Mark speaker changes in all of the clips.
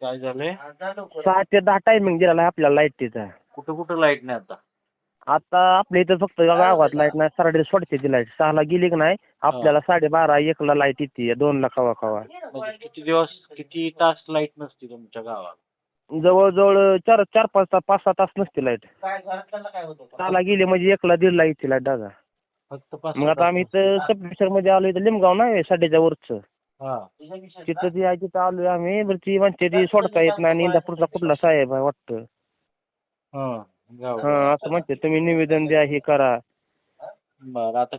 Speaker 1: काय झालंय?
Speaker 2: 6 ते 10 टायमिंग दिलेला आहे आपल्याला लाईटीचा.
Speaker 1: कुठं कुठं लाईट नाही आता?
Speaker 2: आता आपल्या इथं फक्त गावात लाईट नाही, सरडे सोडते ती लाईट. 6ला गेली की नाही आपल्याला 12:30 1ला लाईट येते, 2ला कवा कवा.
Speaker 1: म्हणजे किती दिवस किती तास लाईट नसते तुमच्या गावात?
Speaker 2: जवळजवळ 4-5 तास 5-6 तास नसते लाईट. 6ला गेली म्हणजे 1ला 1:30ला येते लाईट दादा.
Speaker 1: फक्त 5
Speaker 2: मग आता आम्ही इथं सबडिव्हिजन मध्ये आलो, इथं लिमगाव नाही साडेच्या वरचं.
Speaker 1: हा
Speaker 2: तिथं ती आहे, तिथं आलोय आम्ही. बरं ती म्हणते ती सोडता येत नाही आणि इंदापूरचा कुठला साहेब आहे वाटतं.
Speaker 1: हा गाव.
Speaker 2: हा असं म्हणते, तुम्ही निवेदन द्या, हे करा.
Speaker 1: बरं आता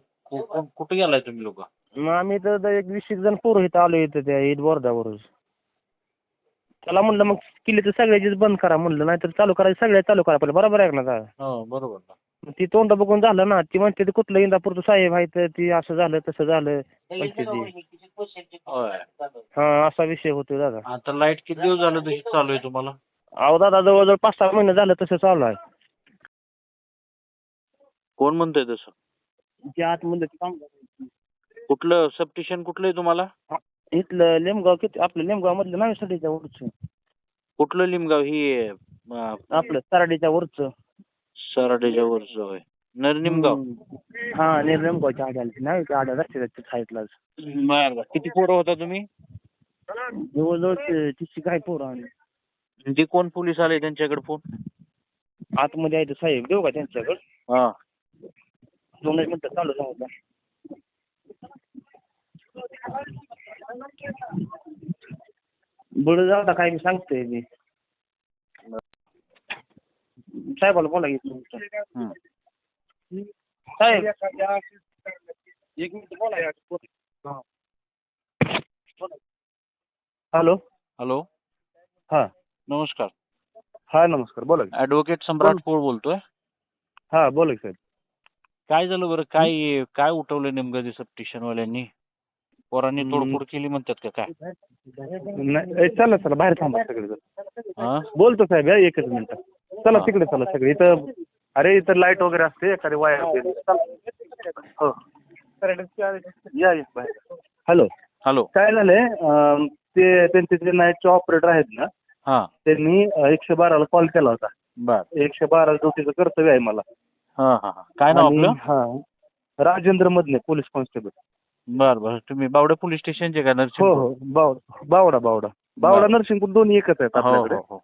Speaker 1: कुठे गेलाय तुम्ही लोक?
Speaker 2: मग आम्ही तर एक 20 जण पोरं इथं आलो, इथं त्या ईद बोर्डावरच. त्याला म्हणलं मग किल्ली तर सगळ्याचीच बंद करा म्हणलं, नाही तर चालू करायचं सगळ्या चालू करा पाहिजे. बरोबर आहे ना दादा?
Speaker 1: हो बरोबर ना.
Speaker 2: ती तोंड बघून झालं ना. ती म्हणते ते कुठलं इंदापूरचं साहेब आहे तर ती असं झालं तसं झालं म्हणते ती.
Speaker 1: होय.
Speaker 2: हा असा विषय होतो दादा.
Speaker 1: आता लाईट किती दिवस झालं तशी चालू आहे तुम्हाला?
Speaker 2: अहो दादा जवळजवळ 5-6 महिने झालं तसं चालू आहे.
Speaker 1: कोण म्हणतंय तसं?
Speaker 2: जे आतमध्ये काम
Speaker 1: कुठलं सबस्टेशन कुठलं आहे तुम्हाला?
Speaker 2: इथलं लिमगाव, किती आपलं लिमगाव मधलं नाही सराडीच्या वरचं.
Speaker 1: कुठलं लिमगाव? ही
Speaker 2: आपलं सराडीच्या वरचं.
Speaker 1: सराडेच्या वरचं होय. नरनिमगाव.
Speaker 2: हा लिमगावच्या आड्याला नाही का, आड्या रस्त्याच्या साईडलाच.
Speaker 1: बरं. किती पोरं होता तुम्ही?
Speaker 2: जवळजवळ 30 काय पोरं आली.
Speaker 1: ते कोण पोलीस आले त्यांच्याकडे फोन?
Speaker 2: आतमध्ये आहे ते साहेब, देऊ का त्यांच्याकडे?
Speaker 1: हा
Speaker 2: 2 मिनिटं चालू राहू. बरं जाऊ काय मी सांगतोय मी. साहेबाला बोला घेतलं साहेब. 1 मिनिट बोला. हॅलो.
Speaker 1: हॅलो.
Speaker 2: हा
Speaker 1: नमस्कार.
Speaker 2: हा नमस्कार, बोला.
Speaker 1: ऍडव्होकेट सम्राट पोळ बोलतोय.
Speaker 2: हा बोला साहेब.
Speaker 1: काय झालं बरं? काय काय उठवलं नेमकं ते सबस्टेशन वाल्यांनी? पोरांनी तोडफोड केली म्हणतात का काय?
Speaker 2: नाही चला चला बाहेर थांबा सगळे.
Speaker 1: हा
Speaker 2: बोलतो साहेब, एकच मिनिट. चला तिकडे चला सगळे. इथं अरे इथं लाईट वगैरे असते, एखादी वायर हो या बाहेर. हॅलो.
Speaker 1: हॅलो.
Speaker 2: काय झालंय, ते त्यांचे जे नाईटचे ऑपरेटर आहेत ना,
Speaker 1: हा
Speaker 2: त्यांनी 112ला कॉल केला होता.
Speaker 1: बर.
Speaker 2: 112 ड्युटीचं कर्तव्य आहे मला.
Speaker 1: हा हा हा. काय नाव आपलं?
Speaker 2: हा राजेंद्र मधले, पोलीस कॉन्स्टेबल.
Speaker 1: बर बर. तुम्ही बावडा पोलीस स्टेशनचे का
Speaker 2: हो
Speaker 1: नरसिंहपूर?
Speaker 2: हो बावडा नरसिंहपूर दोन्ही एकच आहेत
Speaker 1: हो
Speaker 2: आपल्याकडे.
Speaker 1: हो हो.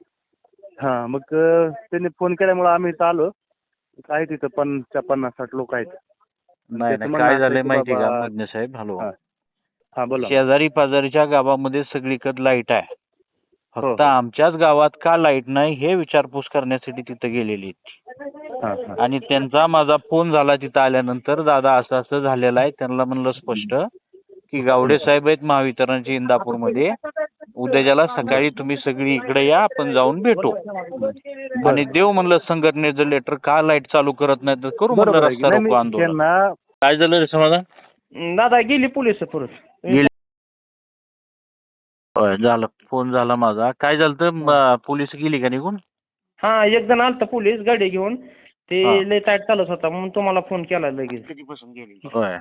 Speaker 2: हा मग त्यांनी फोन केल्यामुळे आम्ही इथं आलो. काय तिथं 50-60 लोक आहेत.
Speaker 1: नाही नाही, काय झालंय माहिती का मधने साहेब? हॅलो.
Speaker 2: हा बोला.
Speaker 1: शेजारी पाजारीच्या गावामध्ये सगळीकडे लाईट आहे, फक्त आमच्याच गावात का लाईट नाही हे विचारपूस करण्यासाठी तिथं गेलेली. आणि त्यांचा माझा फोन झाला तिथं आल्यानंतर, दादा असं असं झालेलं आहे. त्यांना म्हणलं स्पष्ट की गावडे साहेब आहेत महावितरणचे इंदापूरमध्ये, उद्याच्याला सकाळी तुम्ही सगळी इकडे या, आपण जाऊन भेटू. आणि देव म्हणलं संघटनेचं लेटर, का लाईट चालू करत नाही तर करू म्हणलं रस्ता रोको आंदोलन. काय झालं रे समाधान?
Speaker 2: दादा गेली पोलीस परत.
Speaker 1: झालं, फोन झाला माझा. काय झालं तर पोलीस गेली का निघून?
Speaker 2: हा एक जण आलता पोलीस गाडी घेऊन, ते लय टाईट चालत होता म्हणून तुम्हाला फोन केला लगेच.
Speaker 1: कधीपासून गेली? होय.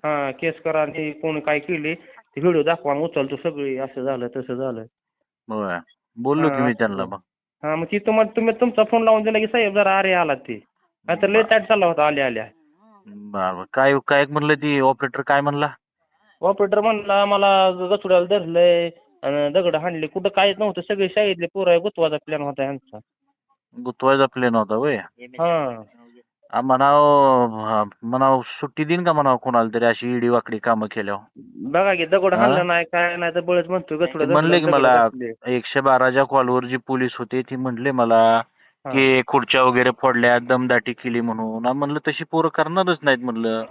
Speaker 2: हा केस करा आणि कोण काय केली ते व्हिडिओ दाखवा, उचलतो सगळी, असं झालं तसं झालं.
Speaker 1: होय, बोललो की मी त्यांना. मग
Speaker 2: हा मग ती तुम्ही तुमचा फोन लावून दिला की साहेब जरा अरे आला ते, नाहीतर लय टाईट चालला होता आल्या.
Speaker 1: बरं. काय काय म्हणलं ती ऑपरेटर? काय म्हणला
Speaker 2: ऑपरेटर? म्हणला मला गचुड्याला धरलंय आणि दगड हाणले. कुठं काहीच नव्हतं, सगळे शाळेतले पोरं, गुतवाचा प्लॅन होता यांचा.
Speaker 1: गुतवायचा प्लॅन होता वय?
Speaker 2: हा
Speaker 1: म्हणाव सुट्टी देईन का म्हणावं कोणाला तरी अशी इडी वाकडी कामं केल्यावर.
Speaker 2: बघा की दगड हाणलं नाही काय नाही तर बळच म्हणतोय गचुडा.
Speaker 1: म्हणले की मला 112च्या कॉलवर जी पोलीस होते ती म्हणले मला की खुर्च्या वगैरे फोडल्या, दमदाटी केली म्हणून. म्हणलं तशी पोरं करणारच नाहीत म्हणलं.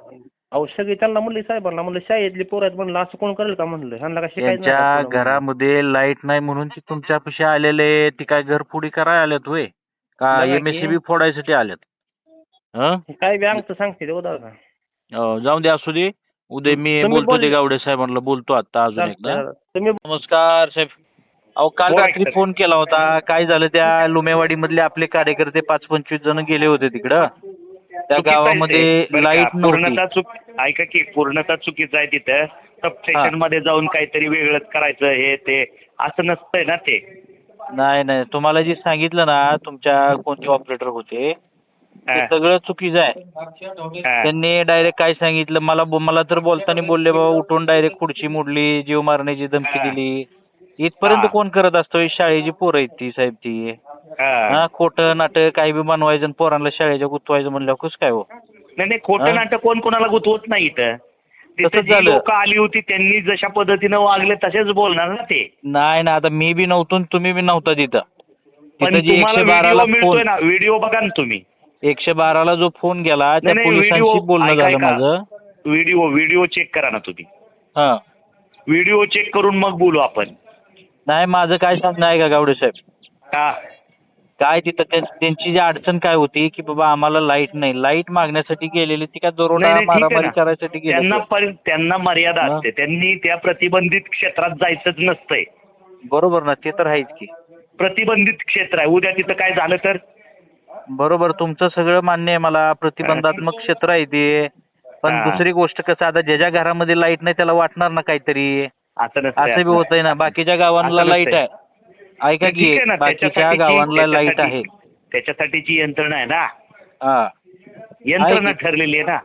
Speaker 2: अहो सगळी त्यांना म्हणले, साहेबांना म्हणलं शाळेतली पोरं आहेत म्हणलं, असं कोण करेल का म्हणलं. ह्यांना काय शिकायचं?
Speaker 1: त्यांच्या घरामध्ये लाईट नाही म्हणून ती तुमच्यापाशी आलेले, ती काय घरफोडी करायला आल्यात होय का MSCB फोडायसाठी आल्यात?
Speaker 2: काय बी अंगचं सांगते ते दादा.
Speaker 1: जाऊ दे, असू दे. उद्या मी बोलतो ते गावडे साहेबांना, बोलतो आता अजून एकदा. नमस्कार साहेब. अहो काल रात्री फोन केला होता. काय झालं, त्या लुमेवाडी मधले आपले कार्यकर्ते 5-25 जण गेले होते तिकडं. त्या गावामध्ये लाईट नव्हती.
Speaker 3: ऐका की, पूर्णतः चुकीचं आहे. तिथं सबस्टेशन मध्ये जाऊन काहीतरी वेगळंच करायचं, हे ते असं नसतंय ना ते.
Speaker 1: नाही नाही, तुम्हाला जे सांगितलं ना तुमच्या कोणते ऑपरेटर होते ते
Speaker 3: हा.
Speaker 1: सगळं चुकीचं आहे.
Speaker 3: हा.
Speaker 1: त्यांनी डायरेक्ट काय सांगितलं, मला तर बोलताना बोलले बाबा उठून डायरेक्ट खुर्ची मोडली, जीव मारण्याची धमकी
Speaker 3: हा.
Speaker 1: दिली. इथपर्यंत
Speaker 3: हा.
Speaker 1: कोण करत असतो? ही शाळेची पोरं आहेत ती साहेब ती.
Speaker 3: हा.
Speaker 1: हा, खोटं नाटक काही बी बनवायचं आणि पोरांना शाळेच्या गुतवायचं म्हणल्यावर कसं काय हो?
Speaker 3: नाही नाही, खोटं
Speaker 1: हा?
Speaker 3: नाटक कोण कोणाला गुतवत नाही इथं. तिथं
Speaker 1: तसंच
Speaker 3: जी
Speaker 1: झालं.
Speaker 3: लोक आली होती त्यांनी जशा पद्धतीनं वागले तसेच बोलणार ना ते.
Speaker 1: नाही ना, आता मी बी नव्हतो आणि तुम्ही बी नव्हता तिथं.
Speaker 3: पण
Speaker 1: तिथं जे
Speaker 3: तुम्हाला
Speaker 1: 112
Speaker 3: व्हिडिओ
Speaker 1: ला
Speaker 3: मिळतोय
Speaker 1: फोन
Speaker 3: ना, व्हिडिओ बघा ना तुम्ही.
Speaker 1: 112 ला जो फोन गेला त्या
Speaker 3: नाही,
Speaker 1: पोलिसांशी बोलणं झालं माझं.
Speaker 3: व्हिडिओ चेक करा ना तुम्ही.
Speaker 1: हा,
Speaker 3: व्हिडिओ चेक करून मग बोलू आपण.
Speaker 1: नाही माझं काय सांगणं आहे का गावडे साहेब,
Speaker 3: हा.
Speaker 1: काय तिथं त्यांची जी अडचण काय होती की बाबा आम्हाला लाईट नाही, लाईट मागण्यासाठी गेलेली ती काय
Speaker 3: नाही
Speaker 1: दरोडा
Speaker 3: नाही, ठीक आहे
Speaker 1: मारामारी
Speaker 3: ना.
Speaker 1: करायसाठी
Speaker 3: त्यांना
Speaker 1: गेले.
Speaker 3: त्यांना मर्यादा
Speaker 1: हा.
Speaker 3: असते. त्यांनी त्या प्रतिबंधित क्षेत्रात जायचंच नसतंय.
Speaker 1: बरोबर ना, ते तर आहेच की.
Speaker 3: प्रतिबंधित क्षेत्र आहे, उद्या तिथं काय झालं तर.
Speaker 1: बरोबर, तुमचं सगळं मान्य आहे मला, प्रतिबंधात्मक क्षेत्र आहे ते. पण
Speaker 3: हा.
Speaker 1: दुसरी गोष्ट कसं, आता ज्याच्या घरामध्ये लाईट नाही त्याला वाटणार ना काहीतरी.
Speaker 3: असं नसतंय.
Speaker 1: असं बी होतंय ना, बाकीच्या गावांना
Speaker 3: असं
Speaker 1: लाईट
Speaker 3: नसतंय.
Speaker 1: आहे. ऐका की,
Speaker 3: ठीक आहे ना,
Speaker 1: बाकीच्या गावांना लाईट आहे.
Speaker 3: त्याच्यासाठीची यंत्रणा आहे ना,
Speaker 1: हा,
Speaker 3: यंत्रणा
Speaker 1: आहे की.
Speaker 3: ठरलेली आहे ना.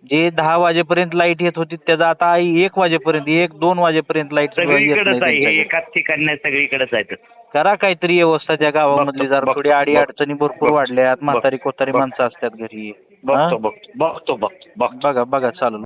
Speaker 1: जे 10 वाजेपर्यंत लाईट येत होती त्याचं आता 1 वाजेपर्यंत, 1-2 वाजेपर्यंत लाईट येत
Speaker 3: सगळीकडेच आहे,
Speaker 1: नाही.
Speaker 3: हे एकाच ठिकाणी नाही, सगळीकडेच आहे.
Speaker 1: करा काहीतरी व्यवस्था त्या गावामधली.
Speaker 3: बघतो,
Speaker 1: जरा थोडी
Speaker 3: बघतो,
Speaker 1: अडी अडचणी भरपूर
Speaker 3: बघतो,
Speaker 1: वाढल्यात, म्हातारी कोतारी
Speaker 3: बघतो.
Speaker 1: माणसं असतात घरी.
Speaker 3: बघतो.
Speaker 1: बघा बघा चालेल.